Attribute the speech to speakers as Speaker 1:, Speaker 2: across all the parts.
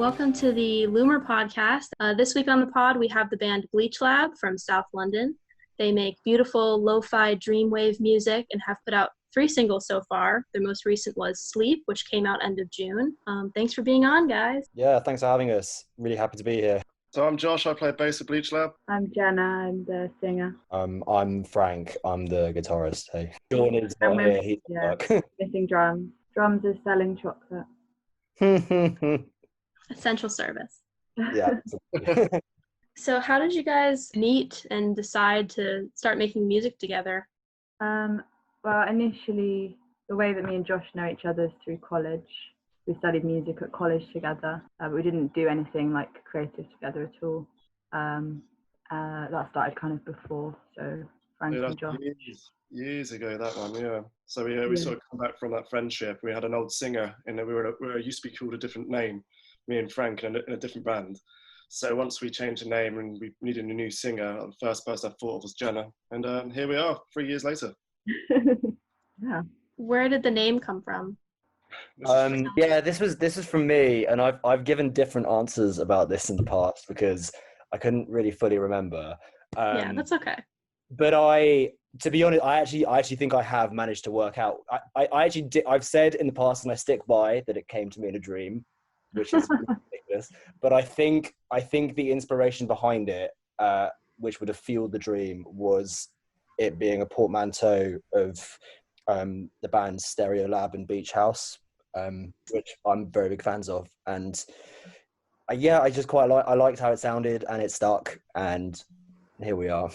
Speaker 1: Welcome to the LUMR podcast. This week on the pod, we have the band Bleach Lab from South London. They make beautiful lo-fi dreamwave music and have put out 3 singles so far. Their most recent was Sleep, which came out end of June. Thanks for being on, guys.
Speaker 2: Yeah, thanks for having us. Really happy to be here.
Speaker 3: So I'm Josh, I play bass at Bleach Lab.
Speaker 4: I'm Jenna, I'm the singer.
Speaker 2: I'm Frank, I'm the guitarist. Hey, Sean is not here, he's at work.
Speaker 4: Missing drums. Drums is selling chocolate.
Speaker 1: Essential service.
Speaker 2: Yeah.
Speaker 1: So how did you guys meet and decide to start making music together?
Speaker 4: Well, initially, the way that me and Josh know each other is through college. We studied music at college together, but we didn't do anything like creative together at all. That started kind of before, so Frank and Josh.
Speaker 3: Years ago, that one, yeah. So we sort of come back from that friendship. We had an old singer, and we were used to be called a different name, me and Frank, in a different band. So once we changed the name and we needed a new singer, the first person I thought of was Jenna. And here we are, 3 years later.
Speaker 4: Yeah.
Speaker 1: Where did the name come from?
Speaker 2: This was from me, and I've given different answers about this in the past because I couldn't really fully remember.
Speaker 1: Yeah, that's okay.
Speaker 2: But to be honest, I actually think I have managed to work out. I've said in the past, and I stick by, that it came to me in a dream, which is ridiculous. But I think the inspiration behind it, which would have fueled the dream, was it being a portmanteau of the bands Stereo Lab and Beach House, which I'm very big fans of. And I just I liked how it sounded, and it stuck, and here we are.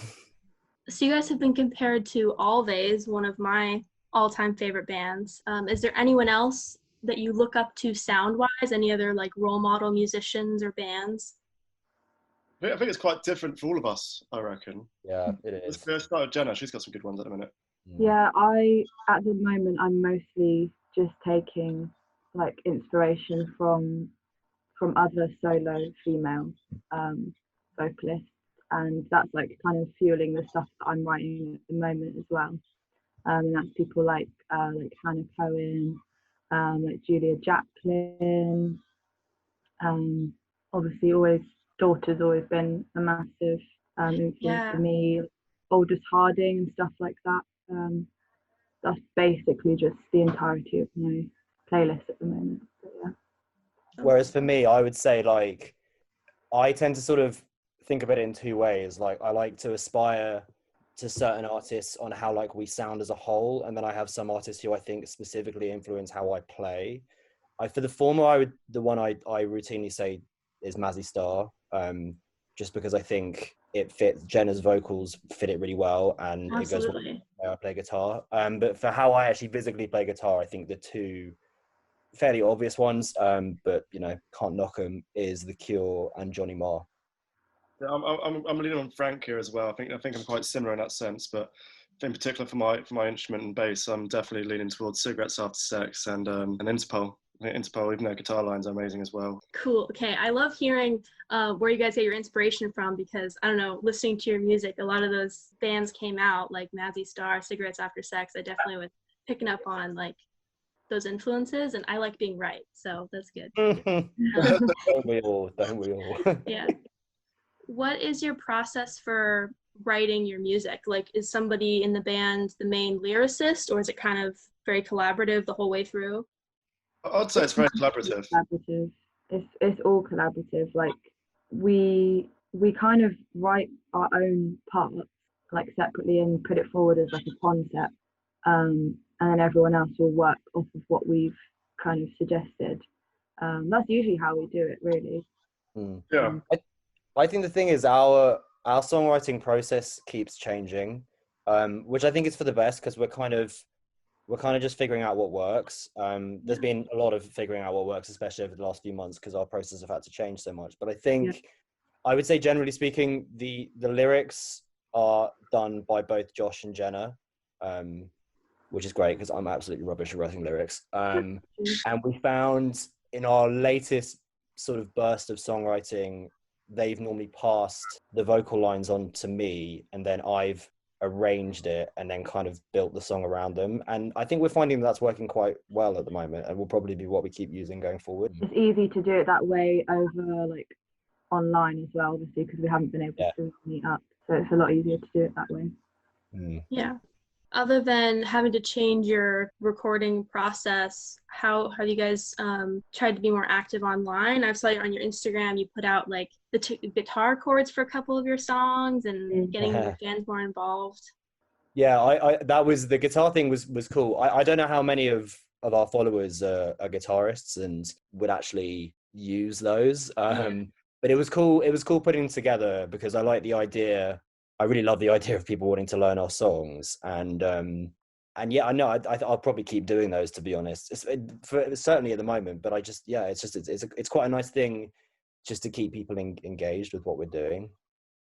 Speaker 1: So you guys have been compared to Always, one of my all-time favorite bands. Is there anyone else that you look up to sound-wise? Any other like role model musicians or bands?
Speaker 3: I think it's quite different for all of us, I reckon.
Speaker 2: Yeah, it is.
Speaker 3: Let's start with Jenna. She's got some good ones at the minute.
Speaker 4: Yeah, at the moment I'm mostly just taking like inspiration from other solo female vocalists, and that's like kind of fueling the stuff that I'm writing at the moment as well. And that's people like Hannah Cohen, like Julia Jacklin. Obviously, Daughter's always been a massive influence for me. Aldous Harding and stuff like that. That's basically just the entirety of my playlist at the moment. But, yeah.
Speaker 2: Whereas for me, I would say like I tend to sort of think about it in 2 ways. Like I like to aspire to certain artists on how like we sound as a whole, and then I have some artists who I think specifically influence how I play. For the former, the one I routinely say is Mazzy Star, just because I think it fits. Jenna's vocals fit it really well, and
Speaker 1: Absolutely.
Speaker 2: It goes well with how I play guitar. But for how I actually physically play guitar, I think the 2 fairly obvious ones, but can't knock them, is The Cure and Johnny Marr.
Speaker 3: Yeah, I'm leaning on Frank here as well. I think I'm quite similar in that sense, but in particular for my instrument and bass, I'm definitely leaning towards Cigarettes After Sex and Interpol. I think Interpol, even their guitar lines are amazing as well.
Speaker 1: Cool. Okay, I love hearing where you guys get your inspiration from, because I don't know, listening to your music, a lot of those bands came out like Mazzy Star, Cigarettes After Sex. I definitely was picking up on like those influences, and I like being right, so that's good.
Speaker 2: Don't we all?
Speaker 1: Yeah. What is your process for writing your music? Like, is somebody in the band the main lyricist, or is it kind of very collaborative the whole way through?
Speaker 3: I'd say it's very collaborative.
Speaker 4: It's all collaborative. Like we kind of write our own parts like separately and put it forward as like a concept, and then everyone else will work off of what we've kind of suggested. That's usually how we do it, really.
Speaker 3: Yeah.
Speaker 2: I think the thing is our songwriting process keeps changing, which I think is for the best, because we're kind of just figuring out what works. There's been a lot of figuring out what works, especially over the last few months, because our process have had to change so much. But I think I would say, generally speaking, the lyrics are done by both Josh and Jenna, which is great because I'm absolutely rubbish at writing lyrics. And we found in our latest sort of burst of songwriting, they've normally passed the vocal lines on to me, and then I've arranged it and then kind of built the song around them. And I think we're finding that's working quite well at the moment, and will probably be what we keep using going forward.
Speaker 4: It's easy to do it that way over like online as well, obviously, because we haven't been able to meet up. So it's a lot easier to do it that way.
Speaker 1: Yeah. Other than having to change your recording process, how have you guys tried to be more active online? I saw you on your Instagram, you put out like the guitar chords for a couple of your songs and getting your fans more involved.
Speaker 2: Yeah, I that was, the guitar thing was cool. I don't know how many of our followers are guitarists and would actually use those. But it was cool. It was cool putting them together because I like the idea. I really love the idea of people wanting to learn our songs, and yeah, I know I'll probably keep doing those, to be honest. Certainly at the moment, but it's quite a nice thing just to keep people engaged with what we're doing.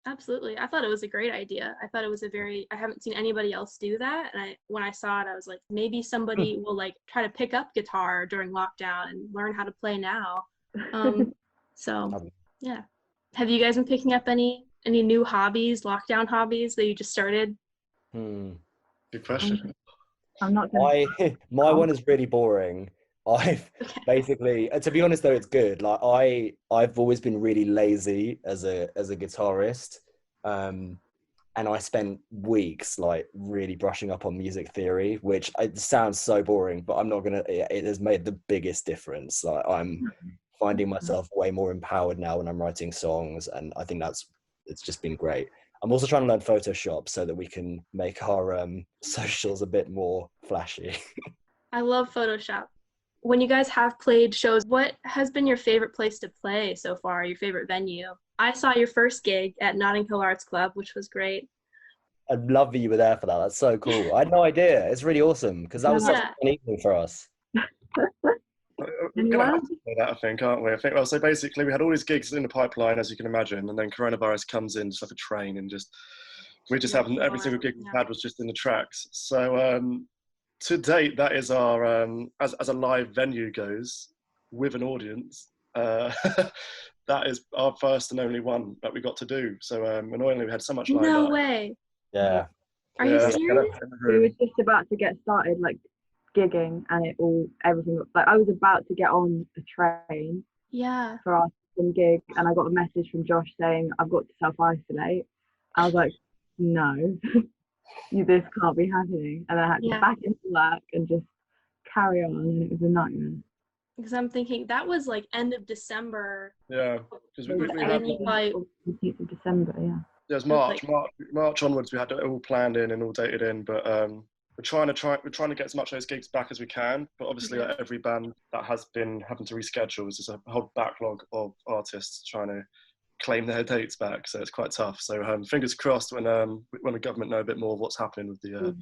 Speaker 1: Absolutely. I thought it was a great idea. I thought it was I haven't seen anybody else do that. And when I saw it, I was like, maybe somebody will like try to pick up guitar during lockdown and learn how to play now. So yeah. Have you guys been picking up any new hobbies, lockdown hobbies that you just started?
Speaker 3: Good question.
Speaker 4: I'm not gonna...
Speaker 2: My one is really boring. I've basically, to be honest though, it's good. Like I've always been really lazy as a guitarist, and I spent weeks like really brushing up on music theory, which it sounds so boring, but I'm not gonna. It has made the biggest difference. Like I'm finding myself way more empowered now when I'm writing songs, and I think it's just been great. I'm also trying to learn Photoshop so that we can make our socials a bit more flashy.
Speaker 1: I love Photoshop. When you guys have played shows, what has been your favorite place to play so far, your favorite venue? I saw your first gig at Notting Hill Arts Club, which was great.
Speaker 2: I love that you were there for that. That's so cool. I had no idea. It's really awesome because that was such an evening for us.
Speaker 3: We're going to have to say that, I think, aren't we? I think, well, so basically we had all these gigs in the pipeline, as you can imagine, and then coronavirus comes in just like a train, and we just haven't, every single gig we had was just in the tracks. So to date, that is our, as a live venue goes, with an audience, that is our first and only one that we got to do. So annoyingly, we had so much lined up.
Speaker 1: No way.
Speaker 2: Yeah.
Speaker 1: Are you serious?
Speaker 4: We were just about to get started, like, gigging, and everything, like, I was about to get on a train for our second gig, and I got a message from Josh saying I've got to self-isolate. I was like, no, this can't be happening, and I had to get back into work and just carry on, and it was a nightmare.
Speaker 1: Because I'm thinking that was like end of December.
Speaker 3: Yeah, because we
Speaker 4: had 15th of December. Yeah.
Speaker 3: It was March onwards. We had it all planned in and all dated in, but we're trying to get as much of those gigs back as we can. But obviously, like every band that has been having to reschedule, there's a whole backlog of artists trying to claim their dates back. So it's quite tough. So fingers crossed when the government know a bit more of what's happening with the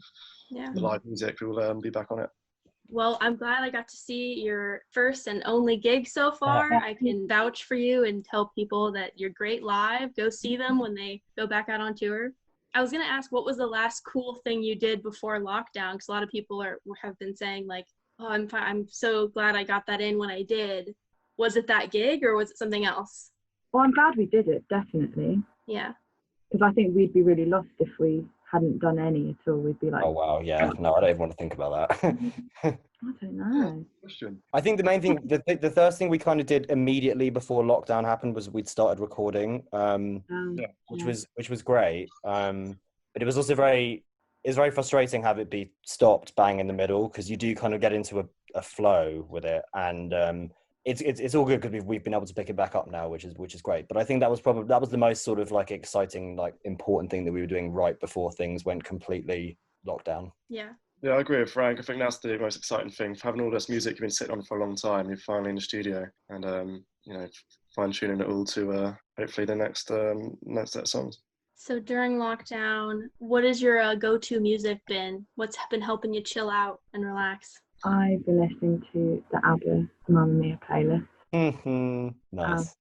Speaker 3: live music, we will be back on it.
Speaker 1: Well, I'm glad I got to see your first and only gig so far. I can vouch for you and tell people that you're great live. Go see them when they go back out on tour. I was going to ask, what was the last cool thing you did before lockdown? Because a lot of people have been saying like, oh, I'm so glad I got that in when I did. Was it that gig or was it something else?
Speaker 4: Well, I'm glad we did it, definitely.
Speaker 1: Yeah.
Speaker 4: Because I think we'd be really lost if we hadn't done any at all. We'd be like,
Speaker 2: oh wow, yeah, no, I don't even want to think about that.
Speaker 4: I don't know.
Speaker 2: I think the main thing, the first thing we kind of did immediately before lockdown happened was we'd started recording, which was great. But it was also very frustrating have it be stopped bang in the middle, because you do kind of get into a flow with it, and it's all good because we've been able to pick it back up now, which is great. But I think that was the most sort of like exciting, like important thing that we were doing right before things went completely locked down.
Speaker 1: Yeah,
Speaker 3: I agree with Frank. I think that's the most exciting thing. For having all this music you've been sitting on for a long time, you're finally in the studio and fine tuning it all to hopefully the next set of songs.
Speaker 1: So during lockdown, what is your go-to music been? What's been helping you chill out and relax?
Speaker 4: I've been listening to the ABBA Mamma Mia playlist.
Speaker 2: Nice.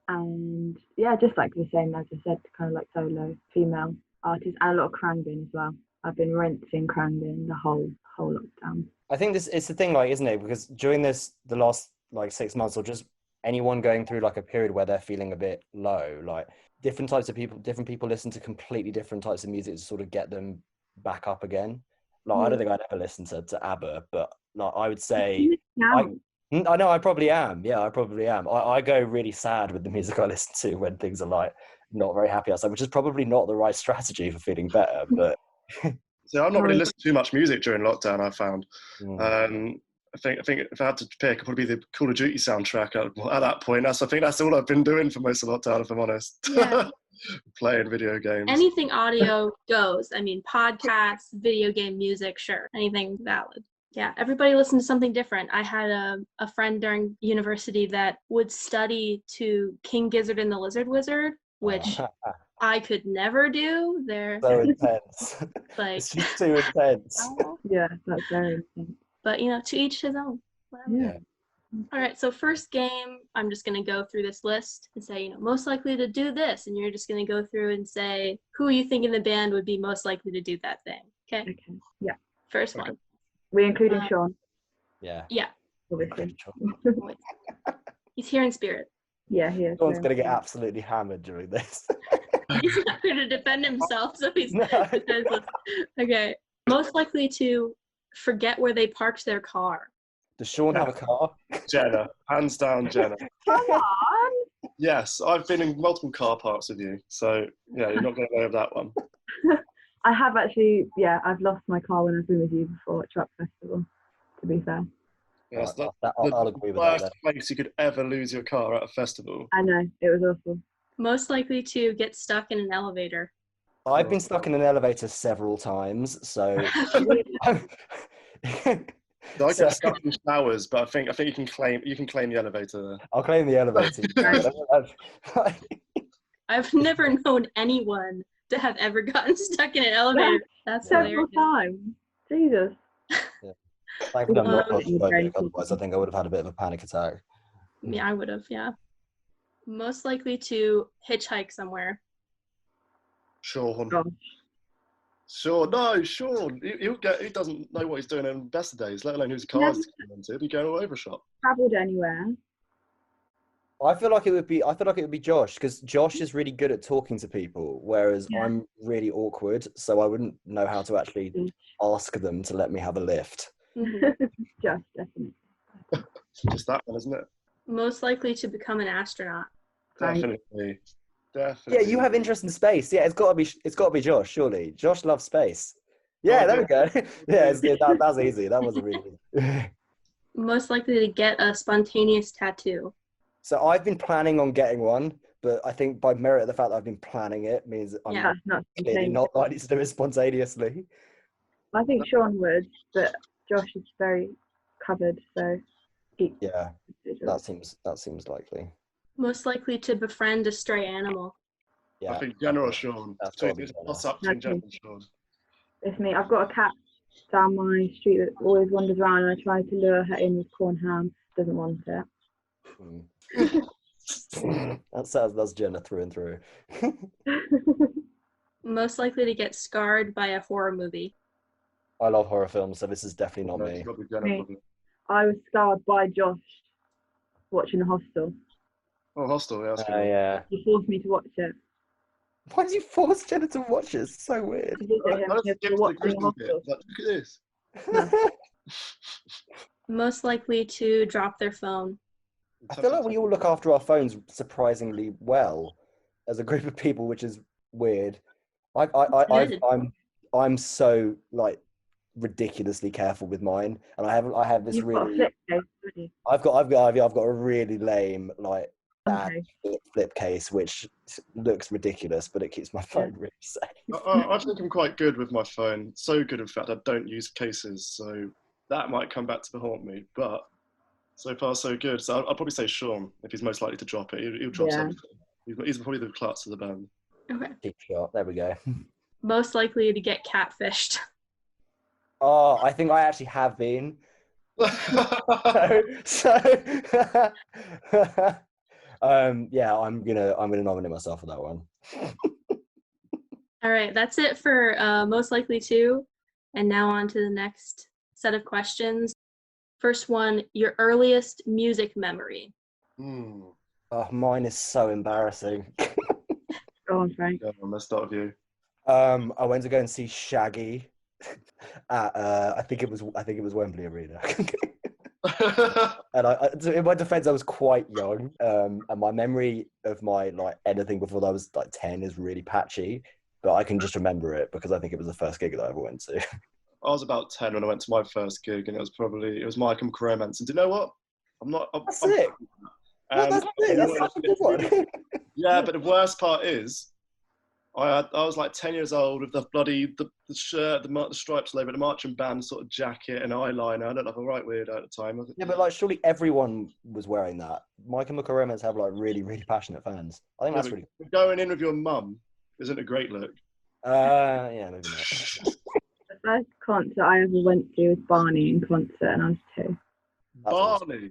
Speaker 4: And yeah, just like the same as I said, kind of like solo female artists, and a lot of Krangbin as well. I've been rinsing Krangbin the whole lockdown.
Speaker 2: I think it's the thing, like, isn't it? Because during the last like 6 months, or just anyone going through like a period where they're feeling a bit low, like different people listen to completely different types of music to sort of get them back up again. Like I don't think I'd ever listen to ABBA, but like I would say I know I probably am. Yeah, I probably am. I go really sad with the music I listen to when things are like not very happy outside, which is probably not the right strategy for feeling better. But
Speaker 3: so I've not really listened to too much music during lockdown, I found.
Speaker 2: Mm.
Speaker 3: I think if I had to pick, it'd probably be the Call of Duty soundtrack at that point. I think that's all I've been doing for most of lockdown, if I'm honest.
Speaker 1: Yeah.
Speaker 3: Playing video games.
Speaker 1: Anything audio goes. I mean, podcasts, video game music, sure. Anything valid. Yeah, everybody listens to something different. I had a friend during university that would study to King Gizzard and the Lizard Wizard, which I could never do. They're
Speaker 2: so intense.
Speaker 1: like,
Speaker 2: it's just too intense.
Speaker 4: Yeah, that's very intense.
Speaker 1: But, you know, to each his own.
Speaker 4: Yeah.
Speaker 1: All right, so first game, I'm just going to go through this list and say, you know, most likely to do this. And you're just going to go through and say, who you think in the band would be most likely to do that thing. Okay?
Speaker 4: Okay. Yeah.
Speaker 1: First one.
Speaker 4: We including Sean.
Speaker 2: Yeah.
Speaker 1: Yeah.
Speaker 4: Obviously.
Speaker 1: He's here in spirit.
Speaker 4: Yeah, he is.
Speaker 2: Sean's going to get absolutely hammered during this.
Speaker 1: He's not going to defend himself, so he's
Speaker 2: No.
Speaker 1: defenseless. Okay. Most likely to forget where they parked their car.
Speaker 2: Does Sean have a car?
Speaker 3: Jenna, hands down, Jenna.
Speaker 4: Come on.
Speaker 3: Yes, I've been in multiple car parks with you, so yeah, you're not going away with that one.
Speaker 4: I have actually, I've lost my car when I've been with you before at Truck Festival, to be fair.
Speaker 3: Yes,
Speaker 2: Right,
Speaker 3: that's
Speaker 2: I'll agree with
Speaker 3: worst
Speaker 2: that.
Speaker 3: place you could ever lose your car at a festival.
Speaker 4: I know, it was awful.
Speaker 1: Most likely to get stuck in an elevator.
Speaker 2: I've been stuck in an elevator several times, so
Speaker 3: So I get stuck in showers, but I think you can claim the elevator there.
Speaker 2: I'll claim the elevator.
Speaker 1: I've never known anyone to have ever gotten stuck in an elevator. That's
Speaker 4: Several
Speaker 1: hilarious.
Speaker 4: times. Jesus.
Speaker 2: Thankfully, I'm not
Speaker 4: Um,
Speaker 2: claustrophobic, otherwise I think I would have had a bit of a panic attack.
Speaker 1: Yeah, I would have, yeah. Most likely to hitchhike somewhere.
Speaker 3: Sean.
Speaker 4: Gosh.
Speaker 3: Sean, no, Sean. He doesn't know what he's doing in best of days, let alone whose car he's getting into. He'll be going all over shop.
Speaker 4: Travelled anywhere.
Speaker 2: I feel like it would be Josh, because Josh is really good at talking to people, whereas I'm really awkward, so I wouldn't know how to actually ask them to let me have a lift.
Speaker 4: Just definitely.
Speaker 3: Just that one, isn't it?
Speaker 1: Most likely to become an astronaut.
Speaker 3: Definitely.
Speaker 2: Yeah, you have interest in space. Yeah, it's got to be Josh, surely. Josh loves space. Yeah, there we go. Yeah, that's easy. That wasn't really easy.
Speaker 1: Most likely to get a spontaneous tattoo.
Speaker 2: So I've been planning on getting one, but I think by merit of the fact that I've been planning it means I'm
Speaker 4: Not
Speaker 2: clearly not likely to do it spontaneously.
Speaker 4: I think Sean would, but Josh is very covered, so
Speaker 2: Yeah, that seems likely.
Speaker 1: Most likely to befriend a stray animal.
Speaker 2: Yeah,
Speaker 3: I think Jenna or Sean.
Speaker 2: That's
Speaker 3: So
Speaker 2: gotta be
Speaker 3: it's a
Speaker 2: Jenna.
Speaker 3: toss-up between Jenna and Sean.
Speaker 4: it's me. I've got a cat down my street that always wanders around, and I try to lure her in with corn ham. Doesn't want it.
Speaker 2: That's Jenna through and through.
Speaker 1: Most likely to get scarred by a horror movie.
Speaker 2: I love horror films, so this is definitely not
Speaker 3: It's
Speaker 2: me.
Speaker 3: gotta be Jenna,
Speaker 4: Me.
Speaker 3: probably.
Speaker 4: I was scarred by Josh watching Hostel.
Speaker 3: Oh, Hostel, yeah. That's good.
Speaker 2: Yeah.
Speaker 4: He forced me to watch it.
Speaker 2: Why did you force Jenna to watch it? It's so weird.
Speaker 4: I did it him.
Speaker 3: Let's
Speaker 4: He had
Speaker 3: get
Speaker 4: to
Speaker 3: to
Speaker 4: watch
Speaker 3: the
Speaker 4: the
Speaker 3: Christmas bit.
Speaker 4: Hostel.
Speaker 3: Like, look at this.
Speaker 1: Most likely to drop their phone.
Speaker 2: I feel like we all look after our phones surprisingly well as a group of people, which is weird. I'm so like ridiculously careful with mine, and I have this
Speaker 4: You've got a
Speaker 2: really
Speaker 4: flip case, haven't you?
Speaker 2: I've got a really lame like bad
Speaker 4: Okay.
Speaker 2: flip case which looks ridiculous, but it keeps my phone really safe.
Speaker 3: I think I'm quite good with my phone. So good, in fact, I don't use cases, so that might come back to haunt me. But so far, so good. So I'll probably say Sean, if he's most likely to drop it. He'll drop something. He's probably the klutz of the band.
Speaker 1: Okay.
Speaker 2: Cheap shot. There we go.
Speaker 1: Most likely to get catfished.
Speaker 2: Oh, I think I actually have been. Yeah, I'm gonna nominate myself for that one.
Speaker 1: All right, that's it for most likely to. And now on to the next set of questions. First one, your earliest music memory.
Speaker 3: Hmm.
Speaker 2: Oh, mine is so embarrassing.
Speaker 4: Go on, Frank.
Speaker 3: Yeah, let's start with you.
Speaker 2: I went to go and see Shaggy at I think it was Wembley Arena. And in my defense, I was quite young, and my memory of my like anything before I was like 10 is really patchy. But I can just remember it because I think it was the first gig that I ever went to.
Speaker 3: I was about 10 when I went to my first gig, and it was My Chemical Romance. And do you know what?
Speaker 2: That's
Speaker 3: I'm
Speaker 2: it. Well,
Speaker 3: and
Speaker 2: that's it. That's such a good one.
Speaker 3: yeah, but the worst part is, I was like 10 years old with the bloody the shirt, the stripes all over it, the marching band sort of jacket and eyeliner. I looked like a right weirdo at the time.
Speaker 2: Yeah, but like surely everyone was wearing that. My Chemical Romance have like really, really passionate fans. I think
Speaker 3: Yeah,
Speaker 2: that's really.
Speaker 3: but going in with your mum isn't a great look.
Speaker 2: Yeah, maybe not.
Speaker 4: The first concert I ever went to was Barney in concert, and I was 2.
Speaker 2: That's awesome.
Speaker 3: Barney.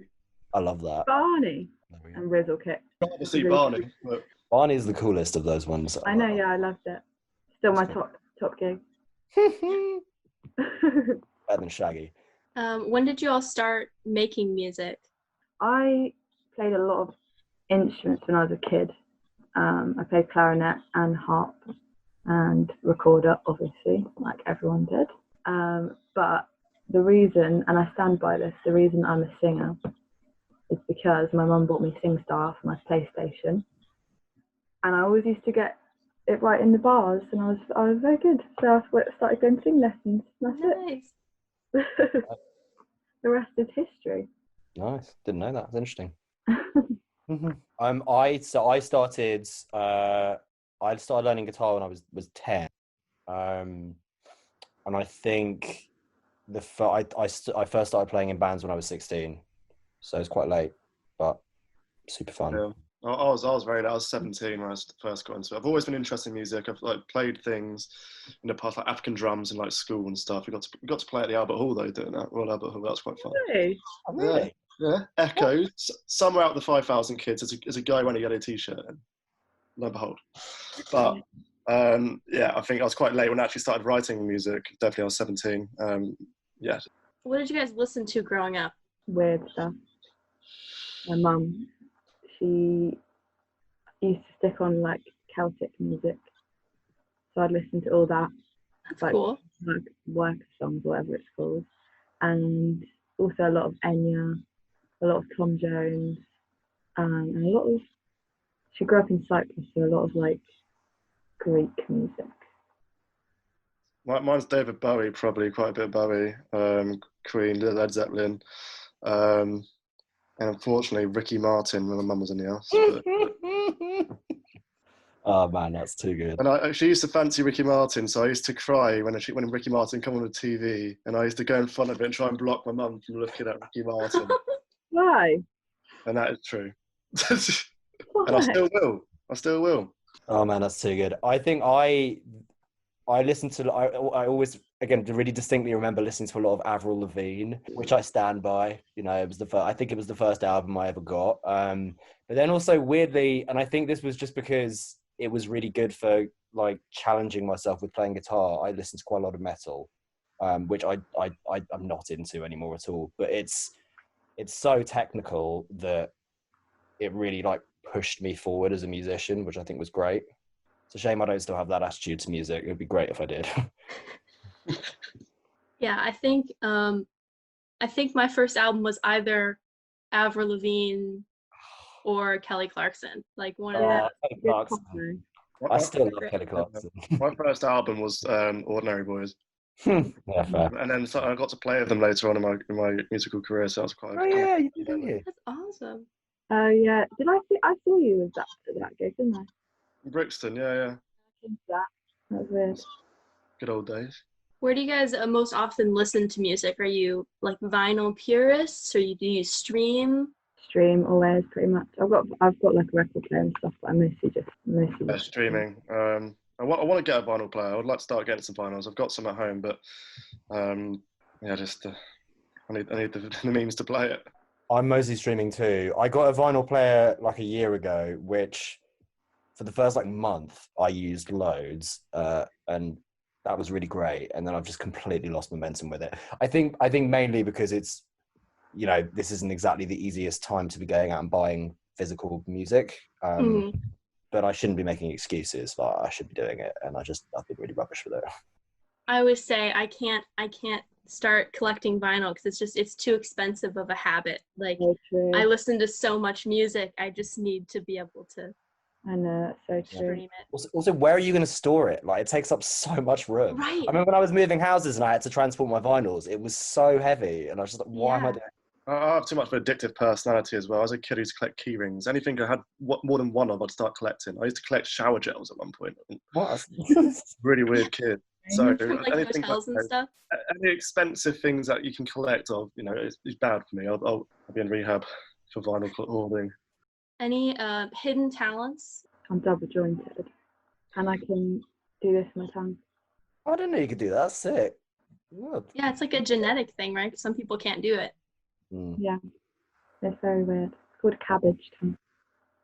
Speaker 2: I love that.
Speaker 4: Barney
Speaker 2: There we go.
Speaker 4: and Rizzle Kick.
Speaker 3: Got to see Barney. But
Speaker 2: Barney is the coolest of those ones.
Speaker 4: I know, yeah, I loved it. Still my top gig.
Speaker 2: Better than Shaggy.
Speaker 1: When did you all start making music?
Speaker 4: I played a lot of instruments when I was a kid. I played clarinet and harp and recorder, obviously, like everyone did. But the reason, and I stand by this, the reason I'm a singer is because my mum bought me SingStar for my PlayStation, and I always used to get it right in the bars, and I was very good. So I started going sing lessons. That's
Speaker 1: Nice.
Speaker 4: it. The rest is history.
Speaker 2: Nice. Didn't know that. That's interesting. I started learning guitar when I was 10. And I think I first started playing in bands when I was 16. So it's quite late, but super fun.
Speaker 3: yeah. I was very late. I was 17 when I first got into it. I've always been interested in music. I've like played things in the past, like African drums in like school and stuff. We got to play at the Albert Hall though, doing that. Royal Albert Hall. That's quite fun.
Speaker 4: Really?
Speaker 2: Oh, really?
Speaker 3: Yeah. Echo. Somewhere out of the 5,000 kids, there's a guy wearing a yellow t-shirt. And lo and behold. But yeah, I think I was quite late when I actually started writing music. Definitely, I was 17. Yeah.
Speaker 1: What did you guys listen to growing up?
Speaker 4: Weird stuff. My mum, she used to stick on like Celtic music, so I'd listen to all that.
Speaker 1: That's
Speaker 4: like,
Speaker 1: cool.
Speaker 4: Like work songs, whatever it's called, and also a lot of Enya, a lot of Tom Jones, and a lot of. She grew up in Cyprus, so a lot of like Greek music.
Speaker 3: Mine's David Bowie, probably quite a bit of Bowie, Queen, Led Zeppelin, and unfortunately Ricky Martin when my mum was in the house. But,
Speaker 2: oh man, that's too good.
Speaker 3: and I actually used to fancy Ricky Martin, so I used to cry when Ricky Martin came on the TV, and I used to go in front of it and try and block my mum from looking at Ricky Martin.
Speaker 4: Why?
Speaker 3: And that is true.
Speaker 4: Why?
Speaker 3: And I still will.
Speaker 2: Oh man, that's too good. I think I listened to, I always, again, really distinctly remember listening to a lot of Avril Lavigne, which I stand by. You know, it was I think it was the first album I ever got. But then also weirdly, and I think this was just because it was really good for like challenging myself with playing guitar, I listened to quite a lot of metal, which I'm not into anymore at all. But it's so technical that it really like pushed me forward as a musician, which I think was great. It's a shame I don't still have that attitude to music. It would be great if I did.
Speaker 1: Yeah, I think my first album was either Avril Lavigne or Kelly Clarkson. Like one of
Speaker 2: Kelly
Speaker 4: Good
Speaker 2: Clarkson.
Speaker 4: combo.
Speaker 2: I still love Kelly Clarkson.
Speaker 3: My first album was Ordinary Boys.
Speaker 2: Yeah, fair.
Speaker 3: And then so I got to play with them later on in my musical career, so that was quite.
Speaker 2: Oh yeah, you did, didn't you?
Speaker 1: That's awesome.
Speaker 4: Oh yeah, I saw you at that gig, didn't I?
Speaker 3: Brixton, yeah.
Speaker 4: That was weird.
Speaker 3: Good old days.
Speaker 1: Where do you guys most often listen to music? Are you like vinyl purists, or do you stream?
Speaker 4: Stream always, pretty much. I've got like a record player and stuff, but I mostly just
Speaker 3: Streaming. I want to get a vinyl player. I would like to start getting some vinyls. I've got some at home, but yeah, just I need the means to play it.
Speaker 2: I'm mostly streaming too. I got a vinyl player like a year ago, which for the first like month I used loads, and that was really great. And then I've just completely lost momentum with it. I think mainly because it's you know, this isn't exactly the easiest time to be going out and buying physical music. But I shouldn't be making excuses. Like, I should be doing it, and I've been really rubbish with it.
Speaker 1: I always say I can't start collecting vinyl because it's too expensive of a habit. Like,
Speaker 4: So
Speaker 1: I listen to so much music, I just need to be able to
Speaker 4: I know, so true.
Speaker 1: stream it.
Speaker 2: Also, where are you going to store it? Like, it takes up so much room.
Speaker 1: Right.
Speaker 2: I remember when I was moving houses and I had to transport my vinyls, it was so heavy, and I was just like, why am I doing?
Speaker 3: I have too much of an addictive personality as well. I was a kid who used to collect key rings. Anything I had more than one of, I'd start collecting. I used to collect shower gels at one point.
Speaker 2: What?
Speaker 3: Really weird kid. So
Speaker 1: From like
Speaker 3: anything
Speaker 1: hotels and stuff.
Speaker 3: any expensive things that you can collect of, you know, is bad for me. I'll be in rehab for vinyl hoarding.
Speaker 1: Any hidden talents?
Speaker 4: I'm double jointed, and I can do this with my tongue.
Speaker 2: I didn't know you could do that. That's sick. Good.
Speaker 1: Yeah, it's like a genetic thing, right? Some people can't do it.
Speaker 4: Yeah, it's very weird. It's called cabbage tongue.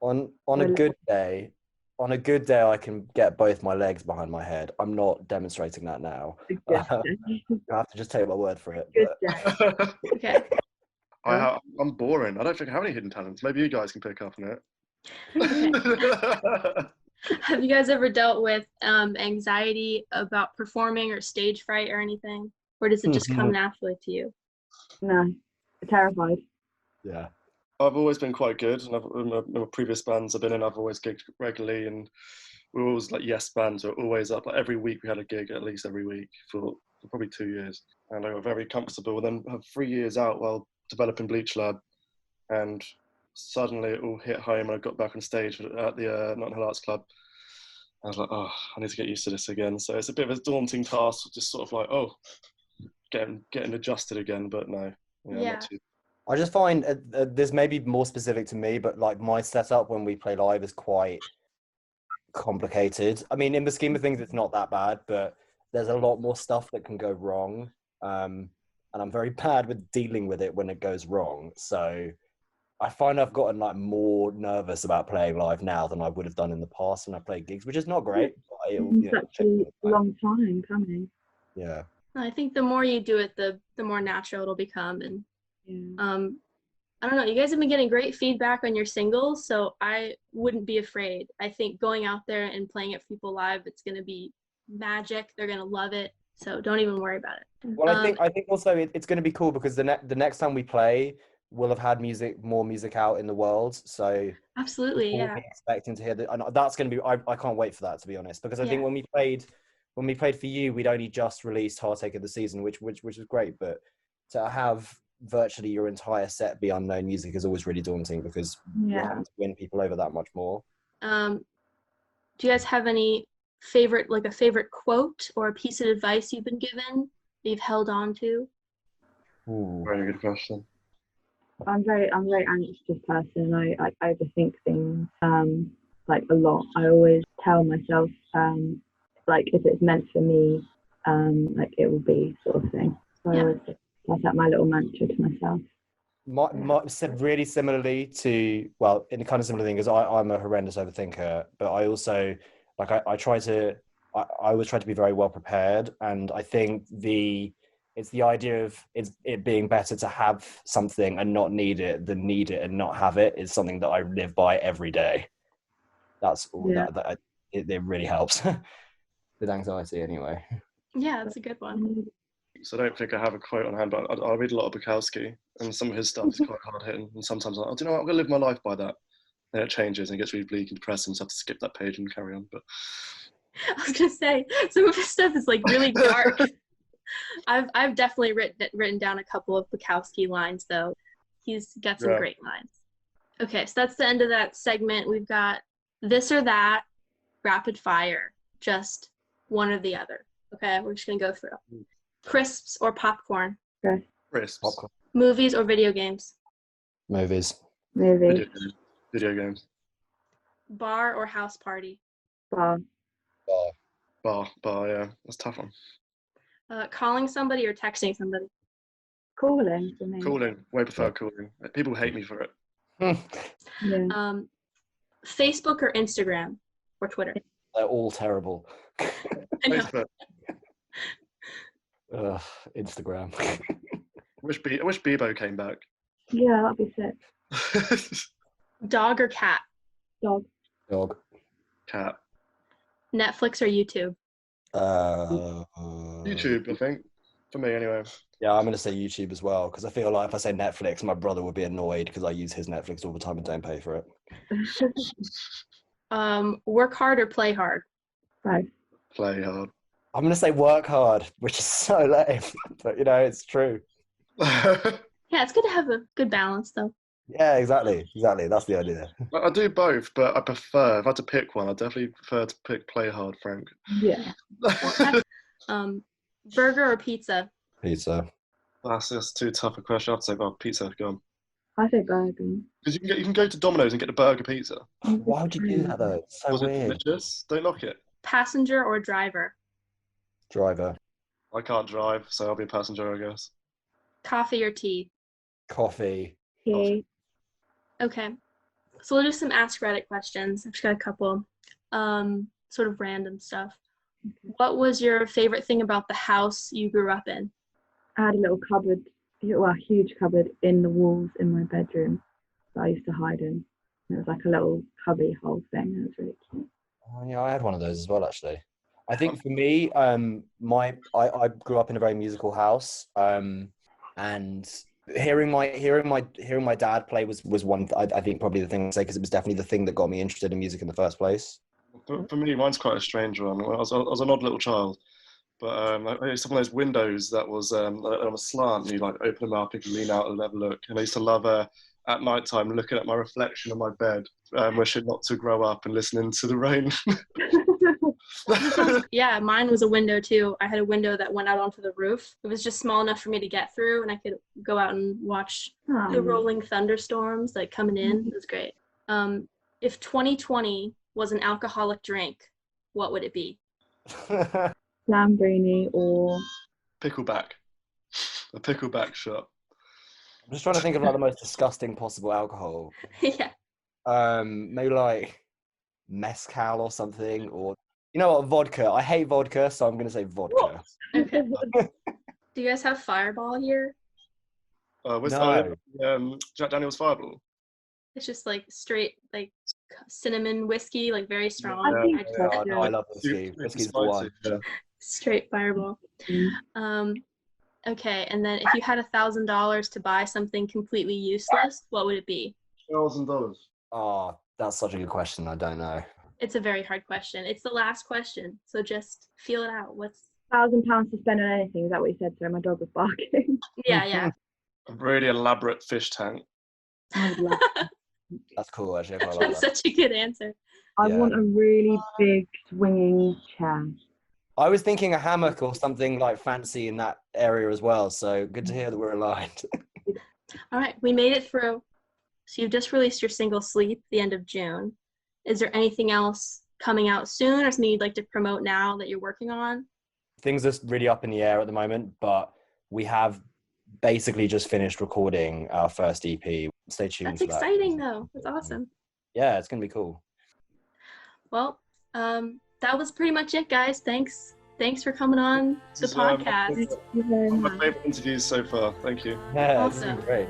Speaker 2: On a good day, I can get both my legs behind my head. I'm not demonstrating that now.
Speaker 4: Good
Speaker 2: I have to just take my word for it.
Speaker 4: Good
Speaker 2: But...
Speaker 4: day.
Speaker 1: Okay.
Speaker 3: I'm boring. I don't think I have any hidden talents. Maybe you guys can pick up on it.
Speaker 1: Have you guys ever dealt with anxiety about performing or stage fright or anything? Or does it just come naturally to you?
Speaker 4: No, terrified.
Speaker 2: Yeah.
Speaker 3: I've always been quite good, and in my previous bands I've been in, I've always gigged regularly, and we were always like yes bands. We're always up. Like every week we had a gig, at least every week for probably 2 years, and I got very comfortable. Then I had 3 years out while developing Bleach Lab, and suddenly it all hit home. And I got back on stage at the Notting Hill Arts Club. I was like, oh, I need to get used to this again. So it's a bit of a daunting task, just sort of like, oh, getting adjusted again. But no, not too.
Speaker 2: I just find there's maybe more specific to me, but like my setup when we play live is quite complicated. I mean, in the scheme of things, it's not that bad, but there's a lot more stuff that can go wrong. And I'm very bad with dealing with it when it goes wrong. So I find I've gotten like more nervous about playing live now than I would have done in the past when I played gigs, which is not great. But
Speaker 4: Such a long time coming.
Speaker 2: Yeah.
Speaker 1: I think the more you do it, the more natural it'll become. And I don't know, you guys have been getting great feedback on your singles, so I wouldn't be afraid. I think going out there and playing it for people live, it's going to be magic. They're going to love it. So don't even worry about it.
Speaker 2: Well, I think also it's going to be cool because the next time we play, we'll have had more music out in the world. So
Speaker 1: absolutely, yeah.
Speaker 2: We'll be expecting to hear that, and that's going to be. I can't wait for that, to be honest, because I think when we played for you, we'd only just released Heartache of the Season, which was great, but to have virtually your entire set be unknown music is always really daunting because you're having to win people over that much more.
Speaker 1: Do you guys have any favorite quote or a piece of advice you've been given that you've held on to?
Speaker 2: Ooh.
Speaker 3: Very good question.
Speaker 4: I'm very anxious person. I overthink things like a lot. I always tell myself like if it's meant for me, like it will be, sort of thing. So I always, that's like my little mantra to myself.
Speaker 2: Said really similarly to, well, in a kind of similar thing, because I'm a horrendous overthinker, but I also like I always try to be very well prepared, and I think it's the idea of it being better to have something and not need it than need it and not have it is something that I live by every day. That's all it really helps with anxiety anyway.
Speaker 1: Yeah, that's a good one.
Speaker 3: So I don't think I have a quote on hand, but I read a lot of Bukowski, and some of his stuff is quite hard hitting. And sometimes I'm like, oh, do you know what? I'm going to live my life by that. Then it changes and it gets really bleak and depressing, so I have to skip that page and carry on. But
Speaker 1: I was going to say, some of his stuff is like really dark. I've definitely written down a couple of Bukowski lines, though. He's got some great lines. Okay, so that's the end of that segment. We've got this or that, rapid fire, just one or the other. Okay, we're just going to go through. Crisps or popcorn?
Speaker 3: Crisps.
Speaker 2: Popcorn.
Speaker 1: Movies or video games?
Speaker 2: Movies.
Speaker 4: Movies.
Speaker 3: Video games.
Speaker 1: Bar or house party?
Speaker 4: Bar.
Speaker 3: Bar, yeah. That's a tough one.
Speaker 1: Calling somebody or texting somebody?
Speaker 4: Calling for me.
Speaker 3: Calling. Way prefer calling. People hate me for it.
Speaker 4: Yeah.
Speaker 1: Facebook or Instagram or Twitter?
Speaker 2: They're all terrible.
Speaker 3: Facebook.
Speaker 2: Instagram.
Speaker 3: I wish Bebo came back.
Speaker 4: Yeah, that'd be sick.
Speaker 1: Dog or cat?
Speaker 4: Dog.
Speaker 2: Dog.
Speaker 3: Cat.
Speaker 1: Netflix or YouTube?
Speaker 3: YouTube, I think. For me, anyway.
Speaker 2: Yeah, I'm gonna say YouTube as well because I feel like if I say Netflix, my brother would be annoyed because I use his Netflix all the time and don't pay for it.
Speaker 1: Work hard or play hard?
Speaker 4: Both.
Speaker 3: Play hard.
Speaker 2: I'm gonna say work hard, which is so lame, but it's true.
Speaker 1: Yeah, it's good to have a good balance, though.
Speaker 2: Yeah, exactly. That's the idea.
Speaker 3: I do both, but I prefer, if I had to pick one, I definitely prefer to pick play hard, Frank.
Speaker 4: Yeah.
Speaker 1: Burger or pizza?
Speaker 2: Pizza.
Speaker 3: That's too tough a question. I'd say, well, pizza, go on.
Speaker 4: I say burger.
Speaker 3: Because you can go to Domino's and get the burger pizza.
Speaker 2: Why would you do that though? It's so
Speaker 3: Was it
Speaker 2: weird.
Speaker 3: delicious? Don't knock it.
Speaker 1: Passenger or driver?
Speaker 2: Driver.
Speaker 3: I can't drive, so I'll be a passenger, I guess.
Speaker 1: Coffee or tea?
Speaker 2: Coffee.
Speaker 4: Tea.
Speaker 1: Okay. So we'll do some Ask Reddit questions. I've just got a couple. Sort of random stuff. What was your favorite thing about the house you grew up in?
Speaker 4: I had a little cupboard, well, a huge cupboard in the walls in my bedroom that I used to hide in. It was like a little cubby hole thing. It was really cute.
Speaker 2: Oh, yeah, I had one of those as well, actually. I think for me, I grew up in a very musical house, and hearing my dad play was one. I think probably the thing to say because it was definitely the thing that got me interested in music in the first place.
Speaker 3: For me, mine's quite a strange one. I was an odd little child, but I used to have one of those windows that was on a slant. And you like open them up, you can lean out and have a look. And I used to love at night time looking at my reflection on my bed, wishing not to grow up and listening to the rain.
Speaker 1: Yeah, mine was a window too. I had a window that went out onto the roof. It was just small enough for me to get through, and I could go out and watch the rolling thunderstorms like coming in. It was great. If 2020 was an alcoholic drink, what would it be?
Speaker 4: Lamborghini or
Speaker 3: Pickleback. A pickleback shot.
Speaker 2: I'm just trying to think of like the most disgusting possible alcohol.
Speaker 1: Yeah.
Speaker 2: Maybe like mezcal or something, or vodka. I hate vodka, so I'm gonna say vodka.
Speaker 1: Okay. Do you guys have Fireball here?
Speaker 2: No.
Speaker 3: Jack Daniel's Fireball.
Speaker 1: It's just like straight like cinnamon whiskey, like very strong.
Speaker 4: I think
Speaker 2: No, I love whiskey. Whiskey's the one.
Speaker 3: Yeah.
Speaker 1: Straight Fireball. Okay, and then if you had $1,000 to buy something completely useless, what would it be?
Speaker 3: $1,000.
Speaker 2: Oh, that's such a good question. I don't know.
Speaker 1: It's a very hard question. It's the last question, so just feel it out. What's
Speaker 4: £1,000 to spend on anything? Is that what you said? So my dog was barking.
Speaker 1: yeah.
Speaker 3: A really elaborate fish tank.
Speaker 2: That's cool, actually. I quite like
Speaker 1: That's
Speaker 2: that.
Speaker 1: such a good answer.
Speaker 4: I want a really big swinging chair.
Speaker 2: I was thinking a hammock or something like fancy in that area as well. So good to hear that we're aligned.
Speaker 1: All right, we made it through. So you've just released your single Sleep the end of June. Is there anything else coming out soon or something you'd like to promote now that you're working on?
Speaker 2: Things are really up in the air at the moment, but we have basically just finished recording our first EP. Stay tuned.
Speaker 1: That's
Speaker 2: for that.
Speaker 1: exciting though. That's awesome.
Speaker 2: Yeah, it's going to be cool.
Speaker 1: Well, that was pretty much it, guys. Thanks for coming on the podcast.
Speaker 4: Thank you very
Speaker 3: One of
Speaker 4: much.
Speaker 3: my favourite interviews so far. Thank you.
Speaker 2: Yeah,
Speaker 1: Awesome.
Speaker 2: it's been great.